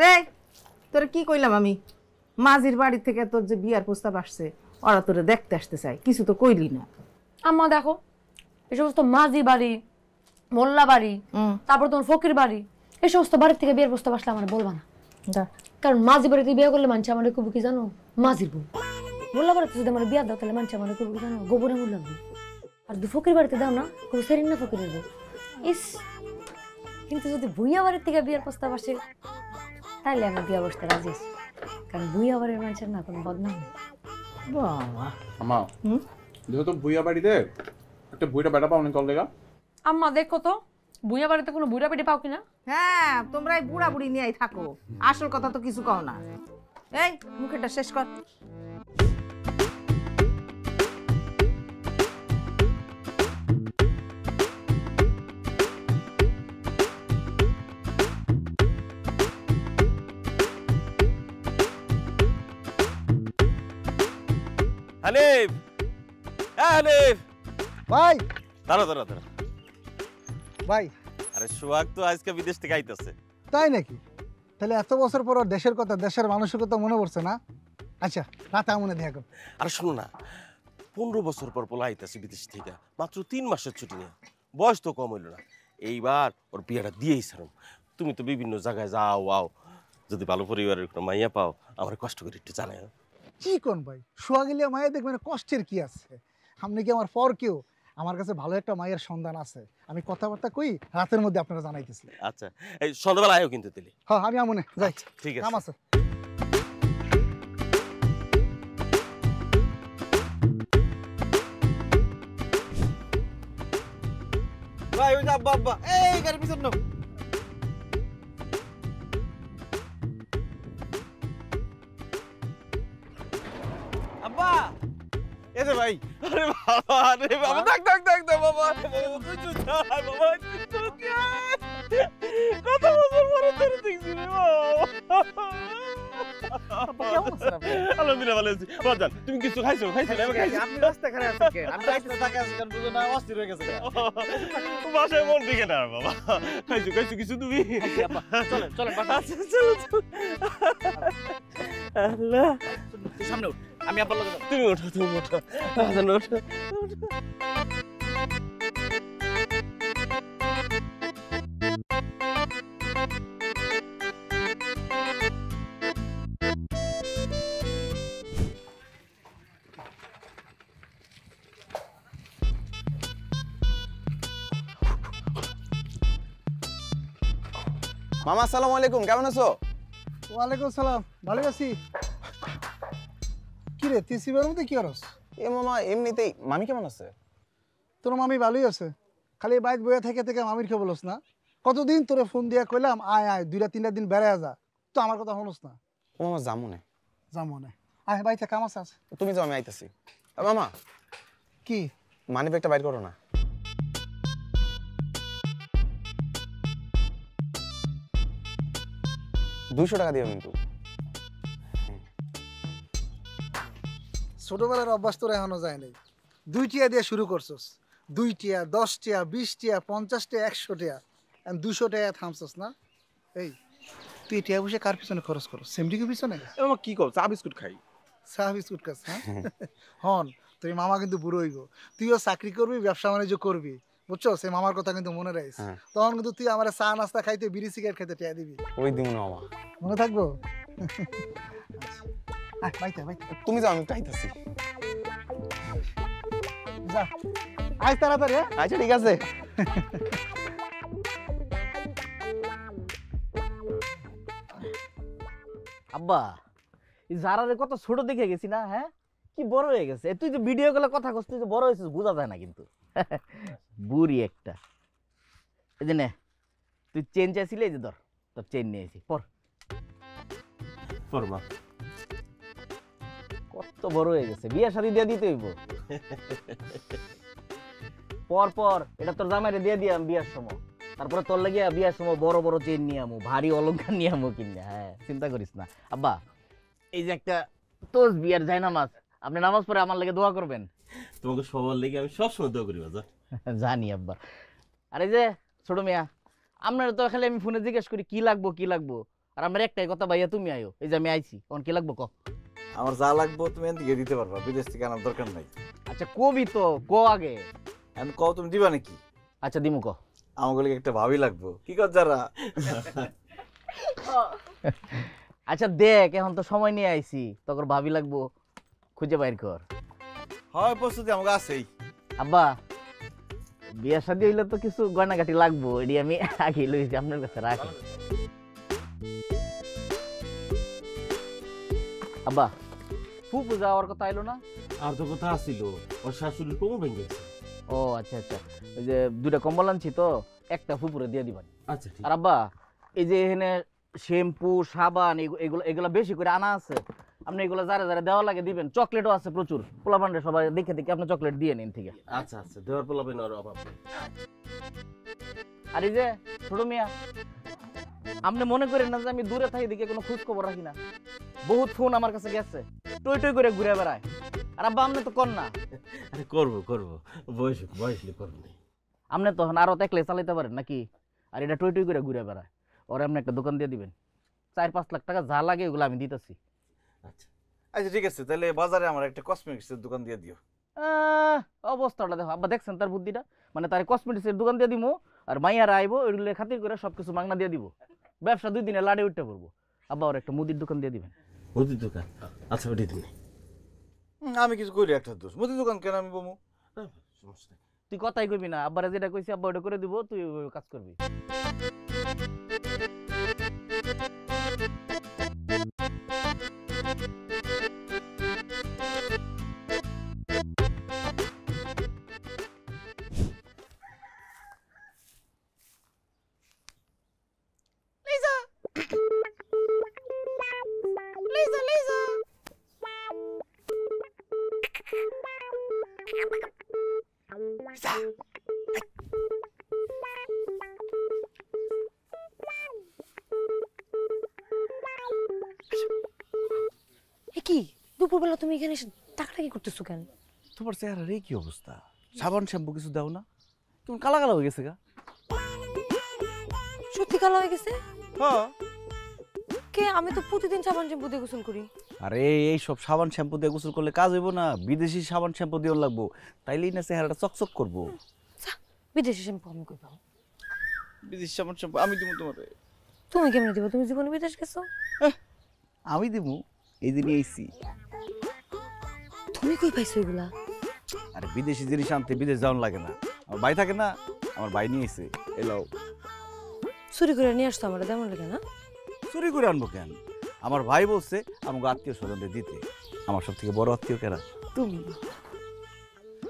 রে তোরে কি কইলাম আমি, মাঝির বাড়ি থেকে তোর যে বিয়ার প্রস্তাব আসছে ওরা তোরে দেখতে আসতে চাই, কিছু তো কইলি না। আম্মা দেখো এই সমস্ত মাঝি বাড়ি, মোল্লা বাড়ি, তারপর তোমার ফকির বাড়ি, এই সমস্ত বাড়ির থেকে বিয়ের প্রস্তাব আসলে আমার বলবা না। কারণ মাঝি বাড়িতে বিয়ে করলে মানুষ আমার কবু কি জানো, মাঝির বউ। মোল্লা বাড়িতে যদি আমার বিয়া দাও তাহলে মানুষ আমার কবু কি জানো, গোবরে মোল্লা বউ। আর যদি ফকির বাড়িতে দাও না, কবু সেরিন না ফকিরের বউ। ইস, কিন্তু যদি ভুইয়া বাড়ির থেকে বিয়ের প্রস্তাব আসে তাইলে আমি বিয়া বসতে রাজি আছি। কারণ ভুইয়া বাড়ির মানুষের না কোনো বদনাম নেই। বাবা আমা দেখো তো বুইয়া বাড়িতে একটা বুইটা বেটা পাও নি কল লেগা। আম্মা দেখো তো ভুইয়া বাড়িতে কোনো বুড়া পেটে পাও কিনা। হ্যাঁ, তোমরা এই বুড়া বুড়ি নিয়েই থাকো, আসল কথা তো কিছু কও না। এই মুখেটা শেষ কর। হানিফ, হানিফ ভাই দাঁড়া দাঁড়া দাঁড়া। ভাই আরে সোহাগ তো আজকে বিদেশ থেকে আইতেছে। তাই নাকি? তাহলে এত বছর পর ওর দেশের কথা, দেশের মানুষের কথা মনে পড়ছে না? আচ্ছা রাতে মনে দেখা কর। আরে শোনো না, 15 বছর পর পোলা আইতেছে বিদেশ থেকে, মাত্র 3 মাসের ছুটি নিয়ে। বয়স তো কম হইল না, এইবার ওর বিয়েটা দিয়েই ছাড়ুন। তুমি তো বিভিন্ন জায়গায় যাও আও, যদি ভালো পরিবারের কোনো মাইয়া পাও আমার কষ্ট করে একটু জানাই। কি কোন ভাই, সোহাগিলিয়া মায়ের দেখবেন কষ্টের কি আছে? আপনি কি আমার পর কেউ? আমার কাছে ভালো একটা মায়ের সন্ধান আছে, আমি কথাবার্তা কই, রাতের মধ্যে আপনারা জানাইতেছি। আচ্ছা এই সন্ধ্যাবেলা আয়ও কিন্তু দিলি। হ্যাঁ আমি আমনে যাই, ঠিক আছে। কাম আছে। ভাই ওই যা বাবা, এই গাড়ি পিছন নাও। আব্বা এই যে ভাই। আরে বাবা, আরে বাবা, দেখ দেখ দেখ দেখ বাবা, তুই তো যা বাবা, তুই কি কত বছর পরে তোরে দেখছি রে বাবা। আলহামদুলিল্লাহ ভালো আছি। বাজান তুমি কিছু খাইছো? খাইছো না? আমি খাইছি। আপনি রাস্তা খারাপ আছেন কেন? আমি রাস্তা থাকে আছি কেন বুঝো না, অস্থির হয়ে গেছে। বাসায় মন টিকে না বাবা। খাইছো খাইছো কিছু তুমি? চলেন চলেন বাসা। আচ্ছা চলো চলো। আল্লাহ, তুই সামনে উঠ, আমি আব্বার লগে যাব। তুমি ওঠো তুমি ওঠো। বাজান ওঠো। মামা আসসালামু আলাইকুম, কেমন আছো? ওয়ালাইকুম সালাম, ভালো আছি। কি রে তুই সিবার মধ্যে কি করস? এ মামা এমনিতেই। মামি কেমন আছে? তোর মামি ভালোই আছে, খালি বাইক বইয়া থেকে থেকে মামির খেয়ে বলস না। কতদিন তোরে ফোন দিয়া কইলাম আয় আয় 2-3 দিন বেড়ায় যা, তো আমার কথা শুনস না। ও মামা যামু না। যা মনে আয়, বাইতে কাম আছে। তুমি যাও, আমি আইতাছি। মামা কি মানি ব্যাগটা বাইর করো না। $200 দিও কিন্তু। ছোটবেলার অভ্যাস তোর এখনো যায় নাই। 2 টিয়া দিয়ে শুরু করছস, 2 টিয়া 10 টিয়া 20 টিয়া 50 টিয়া 100 টিয়া, আর 200 টাকা থামছস না। এই তুই টিয়া বসে কার পিছনে খরচ করস? সেমটিকে পিছনে? মামা কি কও, চা বিস্কুট খাই। চা বিস্কুট খাস? হ্যাঁ হন, তুই মামা কিন্তু বুড়ো হইব, তুইও চাকরি করবি, ব্যবসা বাণিজ্য করবি, বুঝছো? সেই মামার কথা কিন্তু মনে রাখিস। তখন কিন্তু তুই আমার চা নাস্তা খাইতে, বিড়ি সিগারেট খাইতে টিয়া দিবি। ওই দিমু না মামা। মনে থাকবো? আয় বাইতে বাইতে। তুমি যাও, আমি একটু আইতাছি। যা আয় তাড়াতাড়ি। আচ্ছা ঠিক আছে। আব্বা এই জারারে কত ছোট দেখে গেছি না? হ্যাঁ কি বড় হয়ে গেছে। তুই যে ভিডিও কলে কথা কস, তুই যে বড় হয়েছিস বোঝা যায় না কিন্তু। বুড়ি একটা। এই যে নে, তুই চেন চাইছিলি, এই যে ধর তোর চেন নিয়ে এসি, পর। পরমা কত বড় হয়ে গেছে, বিয়ে শাদী দিয়ে দিতে হইব। পর পর এটা তোর জামাইরে দিয়ে দিয়াম বিয়ার সময়, তারপরে তোর লাগিয়া বিয়ার সময় বড় বড় চেন নিয়ে আমু, ভারী অলংকার নিয়ে আমু কিনা। হ্যাঁ চিন্তা করিস না আব্বা। এই যে একটা তোর বিয়ার যায় নামাজ, আপনি নামাজ পড়ে আমার লাগে দোয়া করবেন। তোমাকে সবার লেগে আমি সবসময় দোয়া করি বাজার। জানি আব্বা। আরে যে ছোট মিয়া, আপনার তো খালি আমি ফোনে জিজ্ঞেস করি কি লাগবো কি লাগবো, আর আমার একটাই কথা ভাইয়া তুমি আয়ো, এই যে আমি আইছি, এখন কি লাগবো ক? আমার যা লাগবো তুমি এখান থেকে দিতে পারবা, বিদেশ থেকে আনার দরকার নাই। আচ্ছা কবি তো ক আগে। এখন কও তুমি দিবা নাকি? আচ্ছা দিমু ক। আমাকে একটা ভাবি লাগবো, কি কর যারা। আচ্ছা দেখ, এখন তো সময় নিয়ে আইছি, তখন ভাবি লাগবো, খুঁজে বাইর কর। হয় প্রস্তুতি আমাকে আছেই। আব্বা বিয়া শাদী হইলে তো কিছু গয়নাগাটি লাগবো, এটি আমি আগে লইছি আপনার কাছে রাখি। আব্বা ফুপু যাওয়ার কথা আইলো না? আর তো কথা আসছিল, ওর শাশুড়ির কোমর ভেঙে গেছে। ও আচ্ছা আচ্ছা, ওই যে দুইটা কম্বল আনছি তো, একটা ফুপুরে দিয়ে দিবেন। আচ্ছা ঠিক আর আব্বা এই যে এখানে শ্যাম্পু সাবান এগুলো এগুলো বেশি করে আনা আছে, আপনি এগুলো যারা যারা দেওয়া লাগে দিবেন। চকলেটও আছে প্রচুর, পোলা পান্ডে সবাই দেখে দেখে আপনি চকলেট দিয়ে নিন থেকে। আচ্ছা আচ্ছা, দেওয়ার পোলাবেন আর অভাব নেই। আর এই যে ছোট মিয়া, আপনি মনে করেন না যে আমি দূরে থাকি দিকে কোনো খোঁজ খবর রাখি না? বহুত ফোন আমার কাছে গেছে, টই টই করে ঘুরে বেড়ায়। আর আব্বা আপনি তো কর না। আরে করবো করবো, বয়সলে করবো না। আপনি তখন আরো দেখলে চালাইতে পারেন নাকি? আর এটা টই টই করে ঘুরে বেড়ায়, ওরে আপনি একটা দোকান দিয়ে দিবেন, 4-5 লাখ টাকা যা লাগে ওগুলো আমি দিতেছি। আচ্ছা আচ্ছা ঠিক আছে, তাহলে বাজারে আমার একটা কসমেটিক্সের দোকান দিয়ে দিও। অবস্থাটা দেখো আব্বা, দেখছেন তার বুদ্ধিটা? মানে তার কসমেটিক্সের দোকান দিয়ে দিব, আর মাইয়ারা আইবো, ওইগুলো খাতির করে সবকিছু মাগনা দিয়ে দিব। ব্যবসা 2 দিনে লাড়ে উঠতে পড়বো। আব্বা ওর একটা মুদির দোকান দিয়ে দিবেন। মুদির দোকান? আচ্ছা ওটি দিন। আমি কিছু করি একটা দোষ, মুদি দোকান কেন আমি বমু? সমস্যা নেই। তুই কথাই কইবি না, আব্বারা যেটা কইছি আব্বা ওটা করে দিব, তুই ওই কাজ করবি। কি দুপুরবেলা তুমি এখানে এসে টাকাটা কি করতেছো কেন? তোমার চেহারা রে কি অবস্থা? সাবান শ্যাম্পু কিছু দাও না? তুমি কালা কালা হয়ে গেছে গা। সত্যি কালো হয়ে গেছে? হ্যাঁ। কে? আমি তো প্রতিদিন সাবান শ্যাম্পু দিয়ে গোসল করি। আরে এই সব সাবান শ্যাম্পু দিয়ে গোসল করলে কাজ হইব না, বিদেশি সাবান শ্যাম্পু দিয়ে লাগবো, তাইলেই না চেহারাটা চকচক করবো। বিদেশি শ্যাম্পু আমি কই পাবো? বিদেশি সাবান শ্যাম্পু আমি দিব তোমারে। তুমি কেমনে দিবা? তুমি জীবনে বিদেশ গেছো? আমি দিব, এই দিনই আইছি। তুমি কই পাইছো এগুলা? আরে বিদেশি জিনিস আনতে বিদেশ যাওয়ান লাগে না, আমার ভাই থাকে না, আমার ভাই নিয়ে এসে এলাও। চুরি করে নিয়ে আসতো, আমার তেমন লাগে না। চুরি করে আনবো কেন? আমার ভাই বলছে আমাকে আত্মীয় স্বজনদের দিতে। আমার সব থেকে বড় আত্মীয় কেনা তুমি।